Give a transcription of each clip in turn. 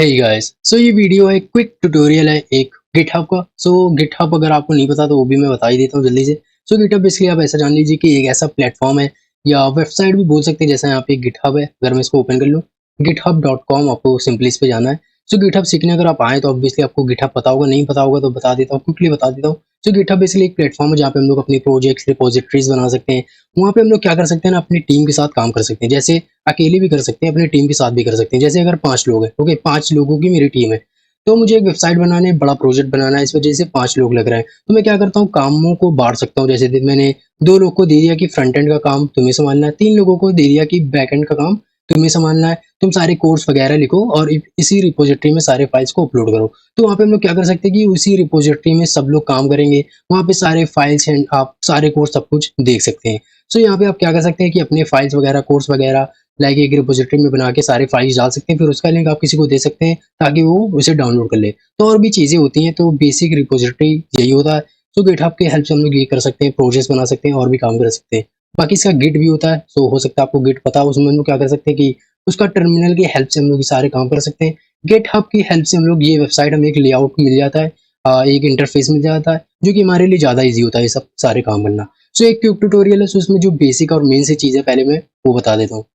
Hey guys, सो ये video है quick tutorial है एक गिटहब का। सो गिटहब अगर आपको नहीं पता तो वो भी मैं बता ही देता हूँ जल्दी से। सो गिटहब बेसिकली आप ऐसा जान लीजिए कि एक ऐसा प्लेटफॉर्म है या वेबसाइट भी बोल सकते हैं। जैसे यहाँ पे गिटहब है, अगर मैं इसको ओपन कर लूँ github.com, आपको सिंपली इस पे जाना है। सो गिटहब सीखने अगर आप आए तो ऑब्वियसली आपको गिटहब पता होगा, नहीं पता होगा तो बता देता हूँ, क्विकली बता देता हूँ। सो गिटहब बेसिकली एक प्लेटफॉर्म है जहाँ पे हम लोग अपनी प्रोजेक्ट्स रिपोजिटरीज बना सकते हैं। वहाँ पे हम लोग क्या कर सकते हैं ना, अपनी टीम के साथ काम कर सकते हैं। जैसे अकेले भी कर सकते हैं, अपनी टीम के साथ भी कर सकते हैं। जैसे अगर 5 लोग हैं, ओके, 5 लोगों की मेरी टीम है, तो मुझे एक वेबसाइट बनाना है, बड़ा प्रोजेक्ट बनाना है, इस वजह से 5 लोग लग रहे हैं। तो मैं क्या करता हूँ, कामों को बाँट सकता हूँ। जैसे मैंने 2 लोग को दे दिया कि फ्रंट एंड का काम तुम्हें सँभालना है, 3 लोगों को दे दिया कि बैक एंड का काम तुम्हें सँभालना है। तुम सारे कोड्स वगैरह लिखो और इसी रिपॉजिटरी में सारे फाइल्स को अपलोड करो। तो वहाँ पे हम लोग क्या कर सकते हैं कि उसी रिपॉजिटरी में सब लोग काम करेंगे। वहाँ पे सारे फाइल्स एंड आप सारे कोड सब कुछ देख सकते हैं। सो यहाँ पे आप क्या कर सकते हैं कि अपने फाइल्स वगैरह, कोर्स वगैरह लाइक एक रिपोजिटरी में बना के सारे फाइल्स डाल सकते हैं। फिर उसका लिंक आप किसी को दे सकते हैं ताकि वो उसे डाउनलोड कर ले। तो और भी चीज़ें होती हैं, तो बेसिक रिपोजिटरी यही होता है। सो गिटहब के हेल्प से हम लोग ये कर सकते हैं, प्रोजेक्ट्स बना सकते हैं और भी काम कर सकते हैं। बाकी इसका गिट भी होता है। सो हो सकता है आपको गिट पता हो, उसमें हम लोग क्या कर सकते हैं कि उसका टर्मिनल की हेल्प से हम लोग ये सारे काम कर सकते हैं। गिटहब की हेल्प से हम लोग ये वेबसाइट, हमें एक लेआउट मिल जाता है, एक इंटरफेस मिल जाता है, जो कि हमारे लिए ज़्यादा ईजी होता है ये सब सारे काम करना। सो एक क्विक ट्यूटोरियल है, सो इसमें जो बेसिक और मेन सी चीज़ है पहले मैं वो बता देता हूँ।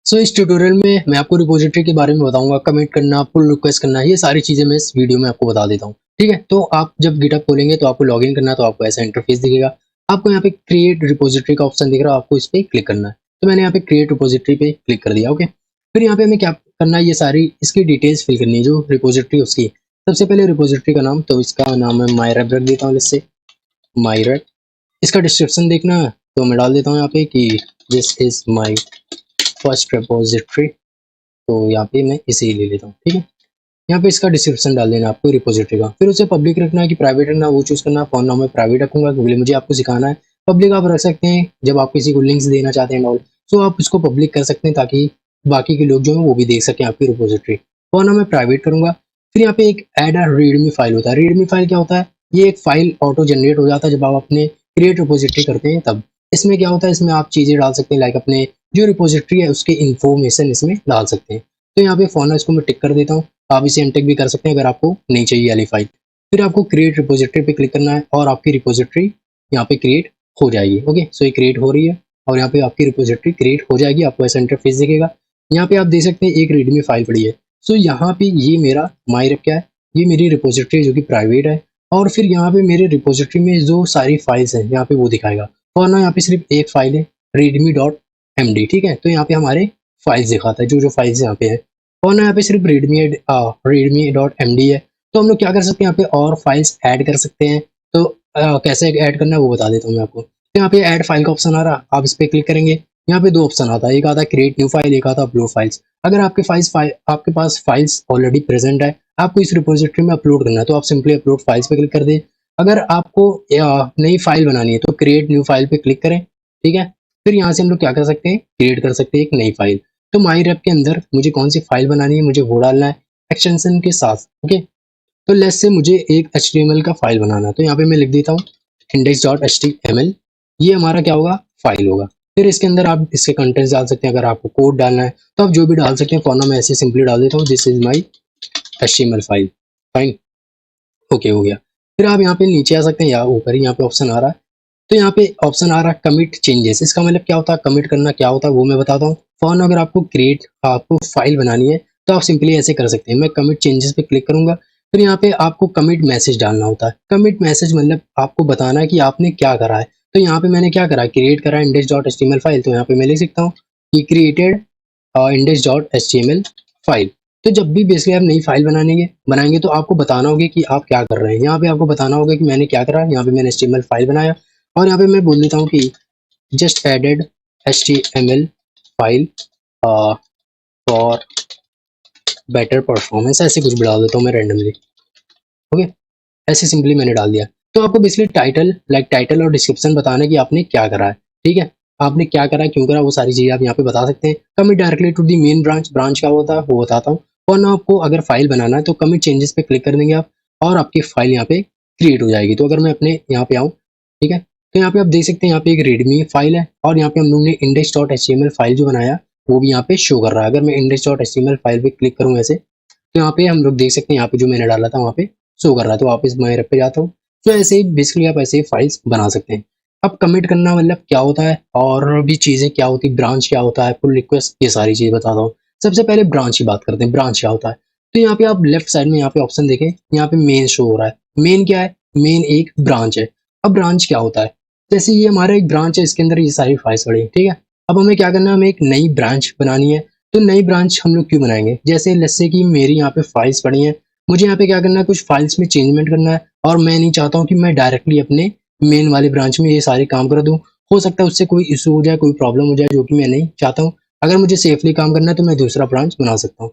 सो इस ट्यूटोरियल में मैं आपको रिपॉजिटरी के बारे में बताऊंगा, कमिट करना, पुल रिक्वेस्ट करना, ये सारी चीज़ें मैं इस वीडियो में आपको बता देता हूँ। ठीक है, तो आप जब गिटहब खोलेंगे तो आपको लॉगिन करना है, तो आपको ऐसा इंटरफेस दिखेगा। आपको यहाँ पे क्रिएट रिपॉजिटरी का ऑप्शन दिख रहा है, आपको इस पर क्लिक करना है। तो मैंने यहाँ पे क्रिएट रिपॉजिटरी पे क्लिक कर दिया। ओके, फिर यहाँ पे हमें क्या करना है, ये सारी इसकी डिटेल्स फिल करनी है, जो रिपॉजिटरी उसकी। सबसे पहले रिपॉजिटरी का नाम, तो इसका नाम है मायरैप रख देता हूँ, इससे मायरैप। इसका डिस्क्रिप्शन देखना है तो मैं डाल देता हूँ यहाँ पे कि this is my first repository. तो यहाँ पे मैं इसे ही ले लेता हूँ। ठीक है, यहाँ पे इसका डिस्क्रिप्शन डाल देना आपको रिपोजिटरी का। फिर उसे पब्लिक रखना है कि प्राइवेट रखना, वो चूज करना। फोन नाम मैं प्राइवेट रखूंगा क्योंकि मुझे आपको सिखाना है। पब्लिक आप रख सकते हैं जब आप किसी को लिंक्स देना चाहते हैं ऑल, तो आप इसको पब्लिक कर सकते हैं ताकि बाकी के लोग जो हैं वो भी देख सकें आपकी रिपोजिटरी। फोन नाम मैं प्राइवेट करूंगा। फिर यहाँ पे एक ऐड अ रीडमी फाइल होता है। रीडमी फाइल क्या होता है, ये एक फाइल ऑटो जनरेट हो जाता है जब आप अपने क्रिएट रिपोजिटरी करते हैं तब। इसमें क्या होता है, इसमें आप चीजें डाल सकते हैं, लाइक अपने जो रिपोजिटरी है उसकी इंफॉर्मेशन इसमें डाल सकते हैं। तो यहाँ पे फोन इसको मैं टिक कर देता हूँ। आप इसे अनटिक भी कर सकते हैं अगर आपको नहीं चाहिए वाली फाइल। फिर आपको क्रिएट रिपोजिटरी पे क्लिक करना है और आपकी रिपोजिटरी यहाँ पे क्रिएट हो जाएगी। ओके, सो ये क्रिएट हो रही है और यहाँ पे आपकी रिपोजिटरी क्रिएट हो जाएगी। आपको ऐसा इंटरफेस दिखेगा। यहाँ पे आप देख सकते हैं एक रीडमी फाइल पड़ी है। सो यहाँ पे ये मेरा मायरैप क्या है, ये मेरी रिपोजिटरी जो कि प्राइवेट है। और फिर यहाँ पे मेरे रिपोजिटरी में जो सारी फाइल्स हैं यहाँ पे वो दिखाएगा। और ना यहाँ पे सिर्फ एक फाइल है, readme.md। ठीक है, तो यहाँ पे हमारे फाइल्स दिखाता है, जो जो फाइल्स यहाँ पे है। और ना यहाँ पे सिर्फ readme.md है। तो हम लोग क्या कर सकते हैं, यहाँ पे और फाइल्स ऐड कर सकते हैं। तो कैसे ऐड करना है वो बता देता हूँ मैं आपको। तो यहाँ पे ऐड फाइल का ऑप्शन आ रहा है, आप इस पर क्लिक करेंगे। यहाँ पे 2 ऑप्शन आता है, एक आता है क्रिएट न्यू फाइल, एक आता है अपलोड फाइल्स। अगर आपके पास फाइल्स ऑलरेडी प्रेजेंट है, आपको इस रिपोजिटरी में अपलोड करना है, तो आप सिंपली अपलोड फाइल्स पे क्लिक कर दें। अगर आपको नई फाइल बनानी है तो क्रिएट न्यू फाइल पे क्लिक करें। ठीक है, फिर यहाँ से हम लोग क्या कर सकते हैं, क्रिएट कर सकते हैं एक नई फाइल। तो मायरैप के अंदर मुझे कौन सी फाइल बनानी है, मुझे वो डालना है एक्सटेंशन के साथ। ओके, तो लेट्स से मुझे एक HTML का फाइल बनाना है, तो यहाँ पे मैं लिख देता हूँ index.html। ये हमारा क्या होगा, फाइल होगा। फिर इसके अंदर आप इसके कंटेंट्स डाल सकते हैं। अगर आपको कोड डालना है तो आप जो भी डाल सकते हैं। फॉर्म मैं ऐसे सिंपली डाल देता हूँ, this is my HTML file. Fine, okay हो गया। फिर आप यहाँ पे नीचे आ सकते हैं या ऊपर ही यहाँ पे ऑप्शन आ रहा है, तो यहाँ पे ऑप्शन आ रहा है कमिट चेंजेस। इसका मतलब क्या होता है, कमिट करना क्या होता है वो मैं बताता हूँ। फॉर्म अगर आपको फाइल बनानी है तो आप सिंपली ऐसे कर सकते हैं। मैं कमिट चेंजेस पे क्लिक करूंगा। फिर यहाँ पे आपको कमिट मैसेज डालना होता है। कमिट मैसेज मतलब आपको बताना है कि आपने क्या करा है। तो यहाँ पे मैंने क्या करा है, क्रिएट करा index.html फाइल। तो यहाँ पे मैं लिख सकता हूँ कि क्रिएटेड index.html फाइल। तो जब भी बेसिकली आप नई फाइल बनाएंगे तो आपको बताना होगा कि आप क्या कर रहे हैं। यहाँ पे आपको बताना होगा कि मैंने क्या करा। यहाँ पे मैंने HTML फाइल बनाया और यहाँ पे मैं बोल देता हूँ कि just added HTML file for better performance, ऐसे कुछ बढ़ा देता हूँ मैं रैंडमली। ओके, ऐसे सिंपली मैंने डाल दिया। तो आपको बेसिकली टाइटल और डिस्क्रिप्शन बताना है कि आपने क्या करा है। ठीक है, आपने क्या करा, क्यों करा, वो सारी चीज़ें आप यहाँ पे बता सकते हैं। Commit directly to the main branch क्या होता है वो बताता हूँ। और ना आपको अगर फाइल बनाना है तो कमिट चेंजेस पे क्लिक कर देंगे आप और आपकी फाइल यहाँ पे क्रिएट हो जाएगी। तो अगर मैं अपने यहाँ पे आऊँ, ठीक है, तो यहाँ पे आप देख सकते हैं यहाँ पे एक रीडमी फाइल है और यहाँ पे हम लोग ने index.html फाइल जो बनाया वो भी यहाँ पे शो कर रहा है। अगर मैं index.html फाइल पे क्लिक करूँ ऐसे, तो यहाँ पे हम लोग देख सकते हैं, यहाँ पे जो मैंने डाला था वहाँ पे शो कर रहा है। तो वापस माई पे जाता हूँ। तो ऐसे ही बेसिकली आप ऐसे ही फाइल्स बना सकते हैं। अब कमिट करना मतलब क्या होता है और भी चीज़ें क्या होती है, ब्रांच क्या होता है, पुल रिक्वेस्ट, ये सारी चीज़ बताता हूँ। सबसे पहले ब्रांच की बात करते हैं, ब्रांच क्या होता है। तो यहाँ पे आप लेफ्ट साइड में यहाँ पे ऑप्शन देखें, यहाँ पे मेन शो हो रहा है। मेन क्या है, मेन एक ब्रांच है। अब ब्रांच क्या होता है, जैसे ये हमारा एक ब्रांच है, इसके अंदर ये सारी फाइल्स पड़ी है, ठीक है। अब हमें क्या करना है, हमें एक नई ब्रांच बनानी है। तो नई ब्रांच हम लोग क्यों बनाएंगे, जैसे लेट्स से कि मेरी यहाँ पे फाइल्स पड़ी हैं, मुझे यहाँ पे क्या करना है, कुछ फाइल्स में चेंजमेंट करना है, और मैं नहीं चाहता हूँ कि मैं डायरेक्टली अपने मेन वाली ब्रांच में ये सारे काम कर दूँ। हो सकता है उससे कोई इशू हो जाए, कोई प्रॉब्लम हो जाए, जो कि मैं नहीं चाहता हूँ। अगर मुझे सेफली काम करना है तो मैं दूसरा ब्रांच बना सकता हूँ।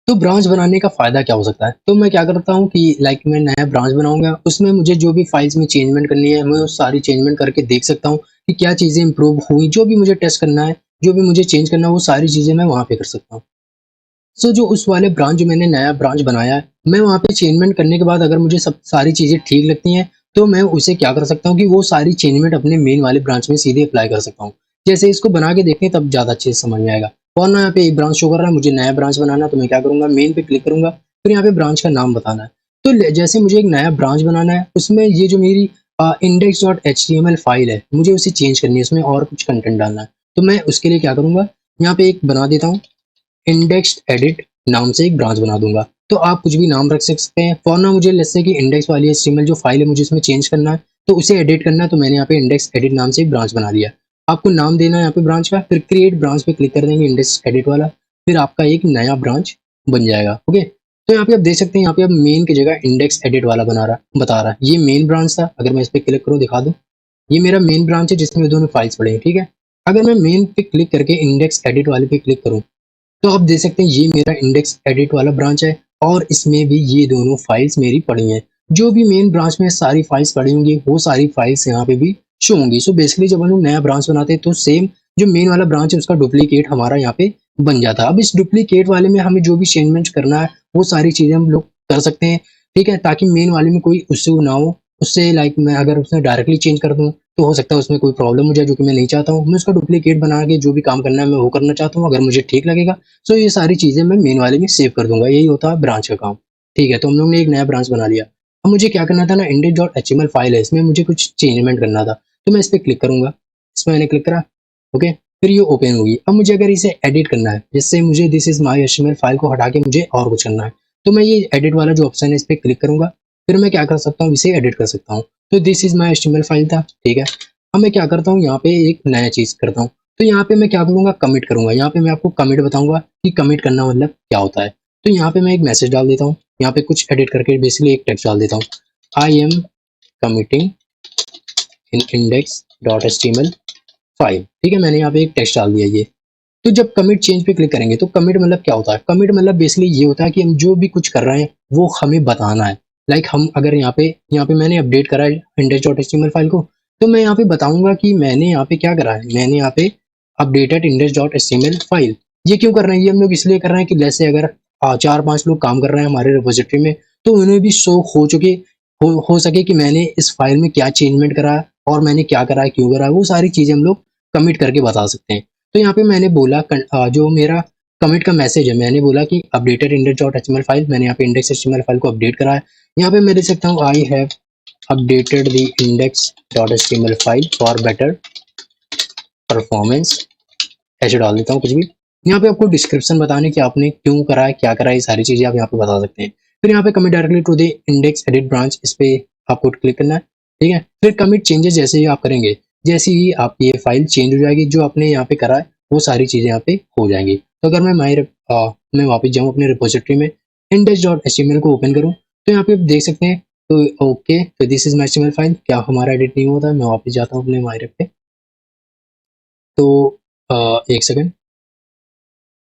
तो ब्रांच बनाने का फ़ायदा क्या हो सकता है? तो मैं क्या करता हूँ कि मैं नया ब्रांच बनाऊँगा, उसमें मुझे जो भी फाइल्स में चेंजमेंट करनी है, मैं वो सारी चेंजमेंट करके देख सकता हूँ कि क्या चीज़ें इम्प्रूव हुई, जो भी मुझे टेस्ट करना है, जो भी मुझे चेंज करना है, वो सारी चीज़ें मैं वहाँ पे कर सकता हूँ। सो जो उस वाले ब्रांच, जो मैंने नया ब्रांच बनाया है, मैं वहाँ पे चेंजमेंट करने के बाद अगर मुझे सब सारी चीज़ें ठीक लगती हैं, तो मैं उसे क्या कर सकता हूँ कि वो सारी चेंजमेंट अपने मेन वाले ब्रांच में सीधे अप्लाई कर सकता हूँ। जैसे इसको बना के देखें तब ज़्यादा अच्छे से समझ में आएगा। और ना यहाँ पे एक ब्रांच शो कर रहा है, मुझे नया ब्रांच बनाना है, तो मैं क्या करूँगा, मेन पे क्लिक करूँगा, फिर यहाँ पे ब्रांच का नाम बताना है। तो जैसे मुझे एक नया ब्रांच बनाना है, उसमें ये जो मेरी index.html फाइल है, मुझे उसे चेंज करनी है, उसमें और कुछ कंटेंट डालना है। तो मैं उसके लिए क्या करूँगा, यहाँ पे एक बना देता हूँ, इंडेक्स एडिट नाम से एक ब्रांच बना दूंगा। तो आप कुछ भी नाम रख सकते हैं। फॉर नाउ मुझे लेट्स से कि इंडेक्स वाली एचटीएमएल जो फाइल है, मुझे इसमें चेंज करना है, तो उसे एडिट करना है, तो मैंने यहाँ पे इंडेक्स एडिट नाम से एक ब्रांच बना लिया। आपको नाम देना है यहाँ पे ब्रांच का, फिर क्रिएट ब्रांच पे क्लिक कर देंगे, इंडेक्स एडिट वाला, फिर आपका एक नया ब्रांच बन जाएगा। ओके, तो यहाँ पे आप देख सकते हैं, यहाँ पे अब मेन की जगह इंडेक्स एडिट वाला बता रहा है। ये मेन ब्रांच था, अगर मैं इस पर क्लिक करूँ, दिखा दूँ, ये मेरा मेन ब्रांच है जिसमें दोनों फाइल्स पड़े हैं, ठीक है। अगर मैं मेन पे क्लिक करके इंडेक्स एडिट वाले पे क्लिक करूँ, तो आप देख सकते हैं ये मेरा इंडेक्स एडिट वाला ब्रांच है, और इसमें भी ये दोनों फाइल्स मेरी पड़ी हैं। जो भी मेन ब्रांच में सारी फाइल्स पड़ी होंगी, वो सारी फाइल्स यहाँ पे भी शो होंगी। सो बेसिकली जब हम लोग नया ब्रांच बनाते हैं, तो सेम जो मेन वाला ब्रांच है उसका डुप्लीकेट हमारा यहाँ पे बन जाता है। अब इस डुप्लीकेट वाले में हमें जो भी चेंजमेंट करना है, वो सारी चीजें हम लोग कर सकते हैं, ठीक है, ताकि मेन वाले में कोई इश्यू ना हो। उससे मैं अगर उसमें डायरेक्टली चेंज कर दूं, तो हो सकता है उसमें कोई प्रॉब्लम हो जाए, जो कि मैं नहीं चाहता हूँ। मैं उसका डुप्लीकेट बना के जो भी काम करना है मैं वो करना चाहता हूँ, अगर मुझे ठीक लगेगा। सो ये सारी चीज़ें मैं मेन वाले में सेव कर दूंगा। यही होता है ब्रांच का काम, ठीक है। तो हम लोग ने एक नया ब्रांच बना लिया। अब मुझे क्या करना था ना, index.html फाइल है, इसमें मुझे कुछ चेंजमेंट करना था। तो मैं इस पर क्लिक करूंगा, इसमें मैंने क्लिक करा, ओके, फिर ये ओपन होगी। अब मुझे अगर इसे एडिट करना है, जिससे मुझे this is my HTML file को हटा के मुझे और कुछ करना है, तो मैं ये एडिट वाला जो ऑप्शन है इस पर क्लिक करूंगा, फिर मैं क्या कर सकता हूँ, इसे एडिट कर सकता हूँ। तो this is my HTML file था, ठीक है। अब मैं क्या करता हूँ, यहाँ पे एक नया चीज़ करता हूँ। तो यहाँ पे मैं क्या करूँगा, कमिट करूँगा। यहाँ पे मैं आपको कमिट बताऊँगा कि कमिट करना मतलब क्या होता है। तो यहाँ पे मैं एक मैसेज डाल देता हूँ, यहाँ पे कुछ एडिट करके बेसिकली एक टेक्स्ट डाल देता हूँ, I am committing in index.html file, ठीक है। मैंने यहाँ पे एक टेक्स्ट डाल दिया ये। तो जब कमिट चेंज पे क्लिक करेंगे, तो कमिट मतलब क्या होता है, कमिट मतलब बेसिकली ये होता है कि हम जो भी कुछ कर रहे हैं वो हमें बताना है। हम अगर यहाँ पे मैंने अपडेट करा है index.html फाइल को, तो मैं यहाँ पे बताऊंगा कि मैंने यहाँ पे क्या करा है, मैंने यहाँ पे अपडेटेड index.html फाइल। ये क्यों कर रहे हैं, ये हम लोग इसलिए कर रहे हैं कि जैसे अगर 4-5 लोग काम कर रहे हैं हमारे रिपोजिटरी में, तो उन्हें भी शो हो सके कि मैंने इस फाइल में क्या चेंजमेंट करा है, और मैंने क्या करा है, क्यों करा है, वो सारी चीजें हम लोग कमिट करके बता सकते हैं। तो यहाँ पे मैंने बोला जो मेरा कमिट का मैसेज है, मैंने बोला कि अपडेटेड index.html फाइल, मैंने यहाँ पे index.html फाइल को अपडेट करा है। यहाँ पे मैं देख सकता हूँ I have updated the index.html file for better performance, ऐसे डाल देता हूँ कुछ भी। यहाँ पे आपको डिस्क्रिप्शन बताने की आपने क्यों करा है, क्या करा है, ये सारी चीजें आप यहाँ पे बता सकते हैं। फिर यहाँ पे commit directly to the index edit branch, इस पे आपको क्लिक करना है, ठीक है। फिर कमिट चेंजेस जैसे ही आप करेंगे, जैसे ही आप ये फाइल चेंज हो जाएगी, जो आपने यहाँ पे करा है वो सारी चीजें यहाँ पे हो जाएंगी। तो अगर मैं वापस जाऊँ अपने रिपोजिटरी में, index.html को ओपन करूँ, तो यहाँ पे आप देख सकते हैं। तो ओके, तो this is my HTML file, क्या हमारा एडिट नहीं होता है। मैं वापस जाता हूँ अपने मायरप पे। तो एक second,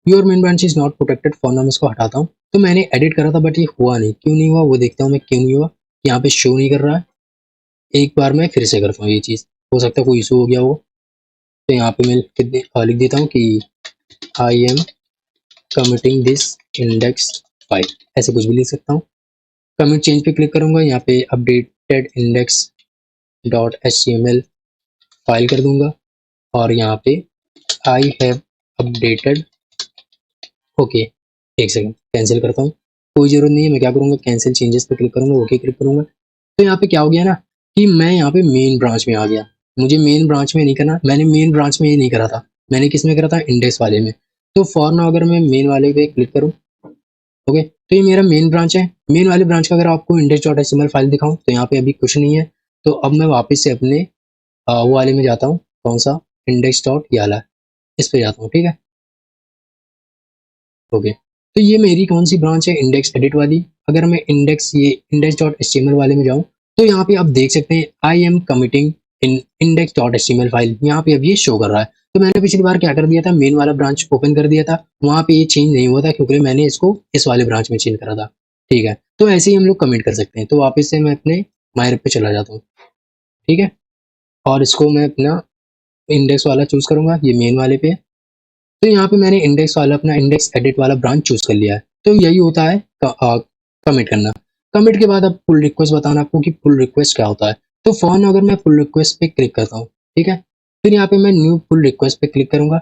your main branch is not protected for, नाम इसको हटाता हूँ। तो मैंने एडिट करा था बट ये हुआ नहीं, क्यों नहीं हुआ वो देखता हूँ मैं, क्यों नहीं हुआ, यहाँ पे शो नहीं कर रहा है। एक बार मैं फिर से करता हूँ ये चीज़, हो सकता है कोई इशू हो गया हो। तो यहाँ पे मैं लिख देता हूँ कि I am committing this index file, ऐसे कुछ भी लिख सकता हूँ। कमिट चेंज पे क्लिक करूंगा, यहाँ पे updated index dot HTML file कर दूंगा, और यहाँ पे आई हैव अपडेटेड, ओके, एक सेकंड कैंसिल करता हूँ। कोई ज़रूरत नहीं है। मैं क्या करूँगा, कैंसल चेंजेस पे क्लिक करूँगा, ओके क्लिक करूँगा। तो यहाँ पे क्या हो गया ना कि मैं यहाँ पे मेन ब्रांच में आ गया। मुझे मेन ब्रांच में नहीं करना, मैंने मेन ब्रांच में ये नहीं करा था, मैंने किस में करा था, इंडेक्स वाले में। तो फॉर नाउ अगर मैं मेन वाले पे क्लिक करूँ, ओके, तो ये मेरा मेन ब्रांच है। मेन वाले ब्रांच का अगर आपको index.html फाइल दिखाऊँ तो यहाँ पे अभी कुछ नहीं है। तो अब मैं वापस से अपने वो वाले में जाता हूँ, कौन सा, इंडेक्स डॉट ये वाला, इस पे जाता हूँ, ठीक है, ओके। तो ये मेरी कौन सी ब्रांच है, इंडेक्स एडिट वाली। अगर मैं इंडेक्स डॉट एचटीएमएल वाले में जाऊँ तो यहाँ पे आप देख सकते हैं I am committing in index dot HTML file, यहाँ पे अब ये शो कर रहा है। तो मैंने पिछली बार क्या कर दिया था, मेन वाला ब्रांच ओपन कर दिया था, वहाँ पे ये चेंज नहीं हुआ था क्योंकि मैंने इसको इस वाले ब्रांच में चेंज करा था, ठीक है। तो ऐसे ही हम लोग कमिट कर सकते हैं। तो वापस से मैं अपने मायरप पे चला जाता हूँ, ठीक है, और इसको मैं अपना इंडेक्स वाला चूज करूंगा, ये मेन वाले पे। तो यहाँ पे मैंने इंडेक्स वाला अपना इंडेक्स एडिट वाला ब्रांच चूज कर लिया है। तो यही होता है कमिट करना। कमिट के बाद अब पुल रिक्वेस्ट बताना आपको कि पुल रिक्वेस्ट क्या होता है। तो फॉर्म अगर मैं पुल रिक्वेस्ट पे क्लिक करता हूँ, ठीक है, फिर यहाँ पे मैं न्यू पुल रिक्वेस्ट पे क्लिक करूंगा,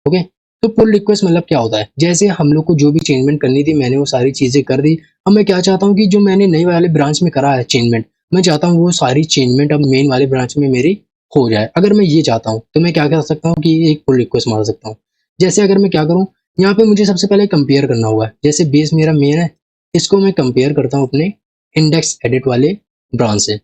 ओके। तो पुल रिक्वेस्ट मतलब क्या होता है, जैसे हम लोग को जो भी चेंजमेंट करनी थी मैंने वो सारी चीजें कर दी। अब मैं क्या चाहता हूँ कि जो मैंने नई वाले ब्रांच में करा है चेंजमेंट, मैं चाहता हूँ वो सारी चेंजमेंट अब मेन वाले ब्रांच में मेरी हो जाए। अगर मैं ये चाहता हूँ तो मैं क्या कर सकता हूँ कि एक पुल रिक्वेस्ट मार सकता हूँ। जैसे अगर मैं क्या करूँ, यहाँ पे मुझे सबसे पहले कंपेयर करना होगा। जैसे बेस मेरा मेन है, इसको मैं कंपेयर करता हूँ अपने इंडेक्स एडिट वाले ब्रांच से।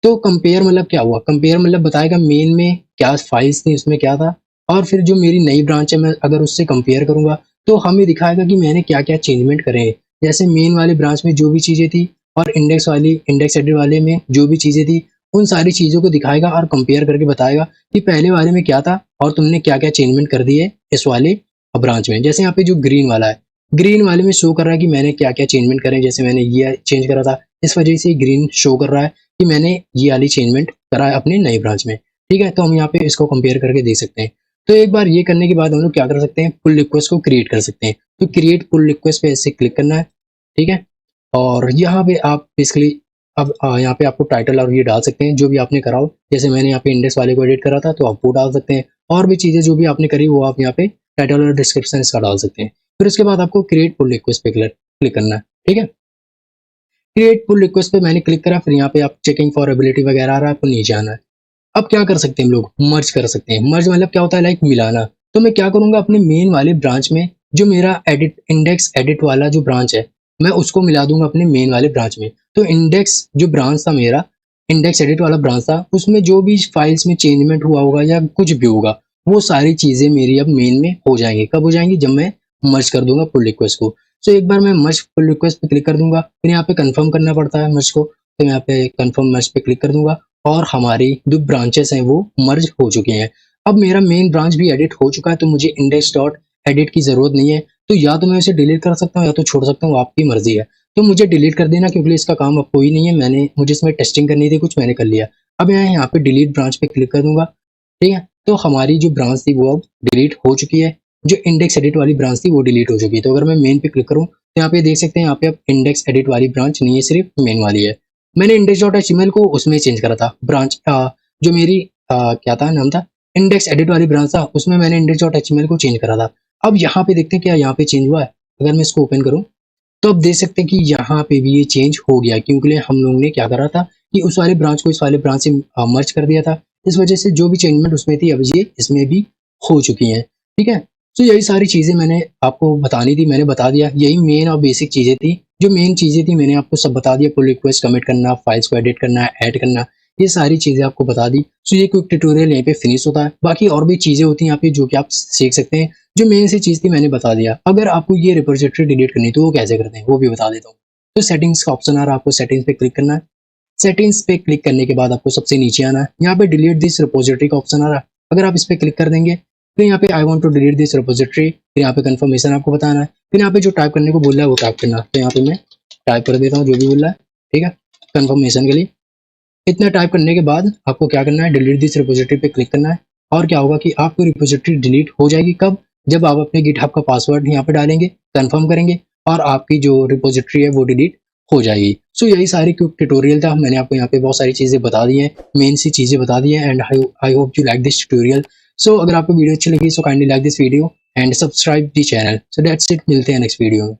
तो कंपेयर मतलब क्या हुआ, कंपेयर मतलब बताएगा मेन में क्या फाइल्स थी, उसमें क्या था, और फिर जो मेरी नई ब्रांच है मैं अगर उससे कंपेयर करूंगा तो हमें दिखाएगा कि मैंने क्या क्या चेंजमेंट करे हैं। जैसे मेन वाले ब्रांच में जो भी चीज़ें थी और इंडेक्स एडिट वाले में जो भी चीज़ें थी, उन सारी चीज़ों को दिखाएगा और कंपेयर करके बताएगा कि पहले वाले में क्या था और तुमने क्या क्या चेंजमेंट कर दिए इस वाले ब्रांच में। जैसे यहाँ पे जो ग्रीन वाला है, ग्रीन वाले में शो कर रहा है कि मैंने क्या क्या चेंजमेंट करे। जैसे मैंने ये चेंज करा था, इस वजह से ग्रीन शो कर रहा है कि मैंने ये वाली चेंजमेंट करा है अपने नई ब्रांच में, ठीक है। तो हम यहाँ पे इसको कंपेयर करके देख सकते हैं। तो एक बार ये करने के बाद हम लोग क्या कर सकते हैं, पुल रिक्वेस्ट को क्रिएट कर सकते हैं। तो क्रिएट पुल रिक्वेस्ट पे ऐसे क्लिक करना है, ठीक है। और यहाँ पे आप बेसिकली अब यहाँ पे आपको टाइटल और ये डाल सकते हैं जो भी आपने करा हो। जैसे मैंने यहाँ पे इंडेक्स वाले को एडिट करा था तो आप वो डाल सकते हैं, और भी चीज़ें जो भी आपने करी वो आप यहाँ पे टाइटल और डिस्क्रिप्शन इसका डाल सकते हैं। फिर उसके बाद आपको क्रिएट पुल रिक्वेस्ट पे क्लिक करना है, ठीक है। क्रिएट पुल रिक्वेस्ट पे मैंने क्लिक करा, फिर यहाँ पे आप चेकिंग फॉर एबिलिटी वगैरह आ रहा है, आपको नीचे आना है। अब क्या कर सकते हैं हम लोग, मर्ज कर सकते हैं। मर्ज मतलब क्या होता है, लाइक मिलाना। तो मैं क्या करूंगा, अपने मेन वाले ब्रांच में जो मेरा एडिट इंडेक्स एडिट वाला जो ब्रांच है मैं उसको मिला दूंगा अपने मेन वाले ब्रांच में। तो इंडेक्स जो ब्रांच था मेरा, इंडेक्स एडिट वाला ब्रांच था, उसमें जो भी फाइल्स में चेंजमेंट हुआ होगा या कुछ भी होगा वो सारी चीजें मेरी अब मेन में हो जाएंगी। कब हो जाएंगी, जब मैं मर्ज कर दूंगा पुल रिक्वेस्ट को। तो एक बार मैं मर्ज पुल रिक्वेस्ट पे क्लिक कर दूंगा, फिर यहाँ पे कंफर्म करना पड़ता है मर्ज को। तो यहाँ पे कंफर्म मर्ज पे क्लिक कर दूंगा और हमारी जो ब्रांचेस हैं वो मर्ज हो चुके हैं। अब मेरा मेन ब्रांच भी एडिट हो चुका है, तो मुझे इंडेक्स डॉट एडिट की जरूरत नहीं है। तो या तो मैं इसे डिलीट कर सकता हूँ या तो छोड़ सकता हूँ, आपकी मर्जी है। तो मुझे डिलीट कर देना क्योंकि इसका काम अब कोई नहीं है, मुझे इसमें टेस्टिंग करनी थी कुछ, मैंने कर लिया। अब मैं यहाँ पे डिलीट ब्रांच पे क्लिक कर दूंगा, ठीक है। तो हमारी जो ब्रांच थी वो अब डिलीट हो चुकी है, जो इंडेक्स एडिट वाली ब्रांच थी वो डिलीट हो चुकी है। तो अगर मैं मेन पे क्लिक करूँ तो यहाँ पे देख सकते हैं, यहाँ पे अब इंडेक्स एडिट वाली ब्रांच नहीं है, सिर्फ मेन वाली है। मैंने इंडेक्स डॉट एचटीएमएल को उसमें चेंज करा था, ब्रांच जो मेरी क्या था नाम था, इंडेक्स एडिट वाली ब्रांच था, उसमें मैंने इंडेक्स डॉट एचटीएमएल को चेंज करा था। अब यहाँ पे देखते हैं क्या यहाँ पे चेंज हुआ है। अगर मैं इसको ओपन करूँ तो अब देख सकते हैं कि यहाँ पे भी ये चेंज हो गया, क्योंकि हम लोगों ने क्या करा था कि उस वाले ब्रांच को इस वाले ब्रांच से मर्ज कर दिया था। इस वजह से जो भी चेंजमेंट उसमें थी अब ये इसमें भी हो चुकी हैं, ठीक है। तो यही सारी चीज़ें मैंने आपको बतानी थी, मैंने बता दिया। यही मेन और बेसिक चीज़ें थी, जो मेन चीज़ें थी मैंने आपको सब बता दिया। पुल रिक्वेस्ट कमिट करना, फाइल्स को एडिट करना, ऐड करना, ये सारी चीज़ें आपको बता दी। सो ये क्विक ट्यूटोरियल यहीं पे फिनिश होता है। बाकी और भी चीज़ें होती हैं यहाँ पे जो कि आप सीख सकते हैं। जो मेन सी चीज़ थी मैंने बता दिया। अगर आपको ये रिपोजिटरी डिलीट करनी है तो वो कैसे करते हैं वो भी बता देता हूँ। तो सेटिंग्स का ऑप्शन आ रहा है, आपको सेटिंग्स पे क्लिक करना है। सेटिंग्स पे क्लिक करने के बाद आपको सबसे नीचे आना है, यहाँ पे डिलीट दिस रिपोजिटरी का ऑप्शन आ रहा है। अगर आप इस पे क्लिक कर देंगे तो यहाँ पे I want to delete this repository, फिर यहाँ पे कंफर्मेशन आपको बताना है, फिर यहाँ पे जो टाइप करने को बोल रहा है वो टाइप करना है। तो यहाँ पे मैं टाइप कर देता हूँ जो भी बोल रहा है, ठीक है, कंफर्मेशन के लिए। इतना टाइप करने के बाद आपको क्या करना है, डिलीट दिस रिपोजिटरी पे क्लिक करना है। और क्या होगा कि आपकी रिपोजिटरी डिलीट हो जाएगी। कब, जब आप अपने गिटहब का पासवर्ड यहाँ पे डालेंगे, कंफर्म करेंगे, और आपकी जो रिपोजिटरी है वो डिलीट हो जाएगी। सो यही सारी क्विक ट्यूटोरियल था। मैंने आपको यहाँ पे बहुत सारी चीज़ें बता दी हैं, मेन सी चीज़ें बता दी हैं, and I hope you like this tutorial. So अगर आपको वीडियो अच्छी लगी so kindly like this video and subscribe the channel. So that's it, मिलते हैं नेक्स्ट वीडियो में।